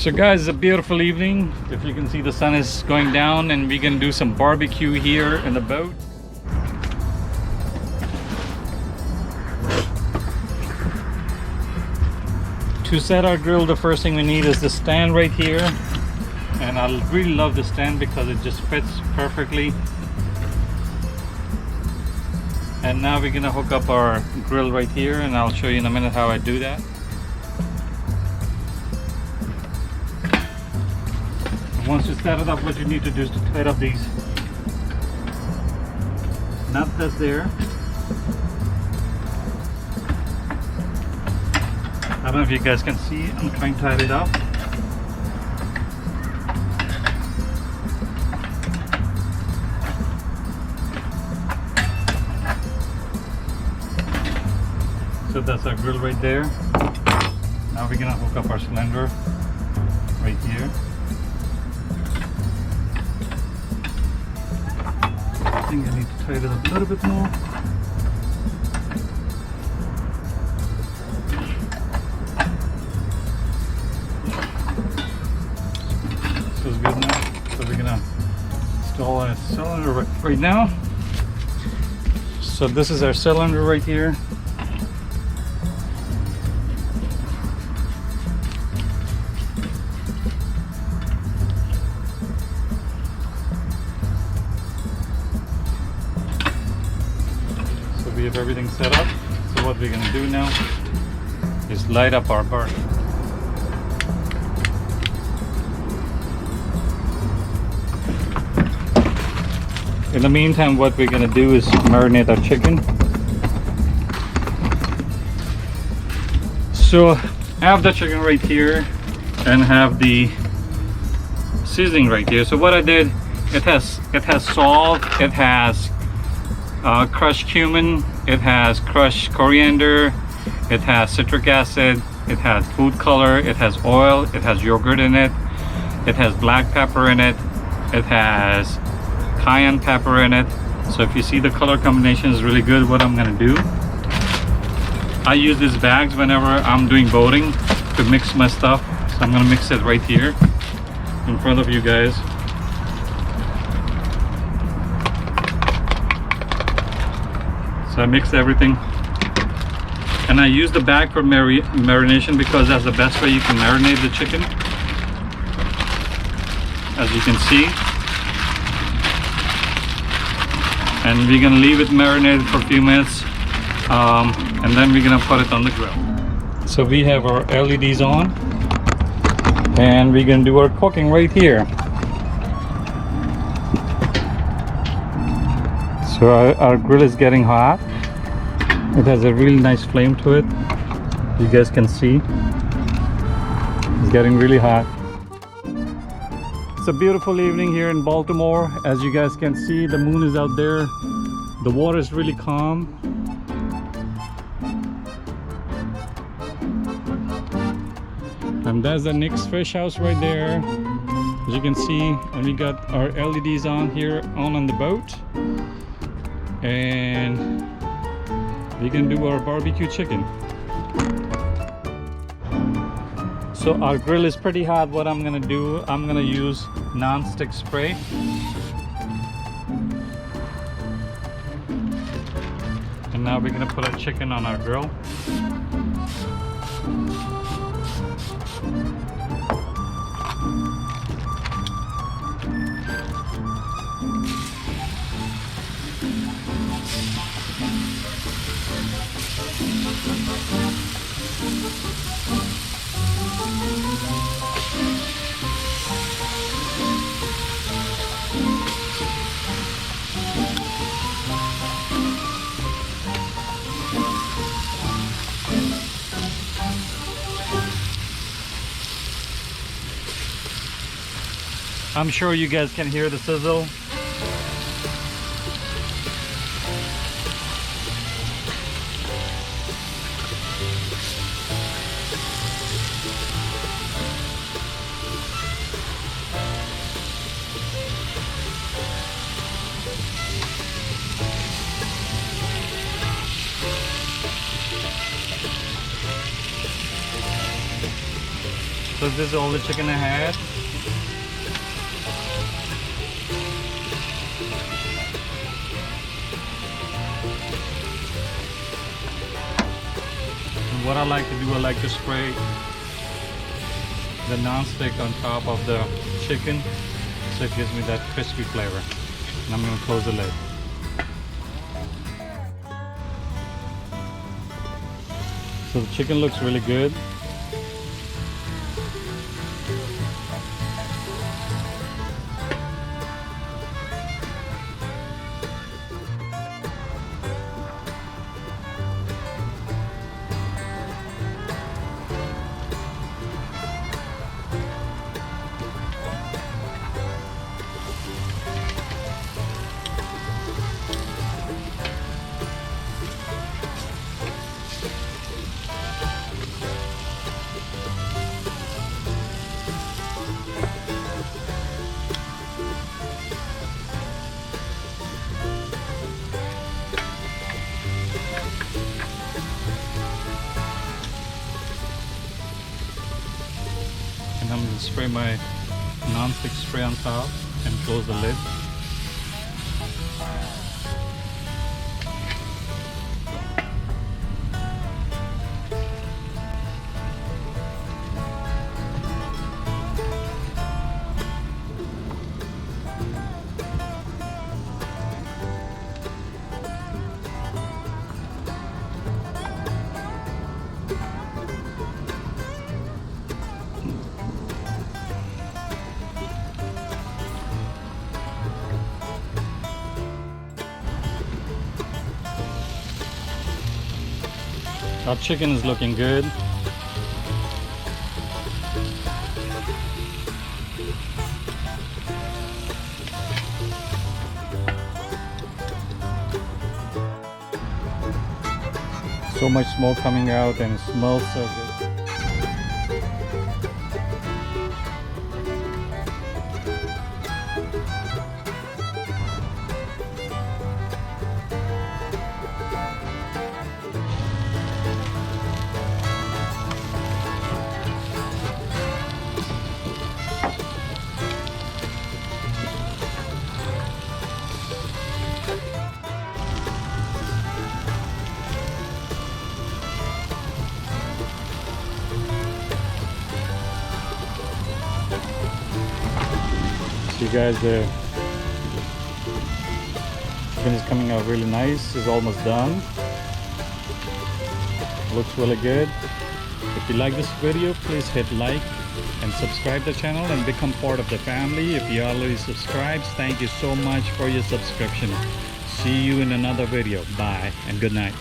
So guys, it's a beautiful evening. If you can see, the sun is going down and we can do some barbecue here in the boat. To set our grill, the first thing we need is the stand right here. And I really love the stand because it just fits perfectly. And now we're gonna hook up our grill right here, and I'll show you in a minute how I do that. Once you set it up, what you need to do is to tighten up these nuts that's there. I don't know if you guys can see, I'm trying to tighten it up. So that's our grill right there. Now we're gonna hook up our cylinder right here. I think I need to tighten it up a little bit more. So it's good now. So we're gonna install a cylinder right now. So this is our cylinder right here. We have everything set up. So what we're going to do now is light up our burner. In the meantime, what we're going to do is marinate our chicken. So I have the chicken right here and have the seasoning right here. So what I did, it has salt, it has crushed cumin, it has crushed coriander, it has citric acid, it has food color, it has oil, it has yogurt in it, it has black pepper in it, it has cayenne pepper in it. So if you see the color combination is really good. What I'm gonna do, I use these bags whenever I'm doing boating to mix my stuff. So I'm gonna mix it right here in front of you guys. So I mixed everything, and I use the bag for marination because that's the best way you can marinate the chicken, as you can see. And we're gonna leave it marinated for a few minutes, and then we're gonna put it on the grill. So we have our LEDs on, and we're gonna do our cooking right here. So our grill is getting hot. It has a really nice flame to it. You guys can see it's getting really hot. It's a beautiful evening here in Baltimore. As you guys can see, the moon is out there. The water is really calm. And that's the Nick's Fish House right there, as you can see. And we got our LEDs on here on the boat. And we can do our barbecue chicken. So our grill is pretty hot. What I'm gonna do, I'm gonna use non-stick spray. And now we're gonna put our chicken on our grill. I'm sure you guys can hear the sizzle. So this is all the chicken I had. And what I like to do, I like to spray the non-stick on top of the chicken so it gives me that crispy flavor. And I'm going to close the lid. So the chicken looks really good. And I'm going to spray my non-stick spray on top and close the lid. Our chicken is looking good. So much smoke coming out and it smells so good. You guys, the chicken is coming out really nice. It's almost done. Looks really good. If you like this video, please hit like and subscribe to the channel and become part of the family. If you already subscribed, thank you so much for your subscription. See you in another video. Bye and good night.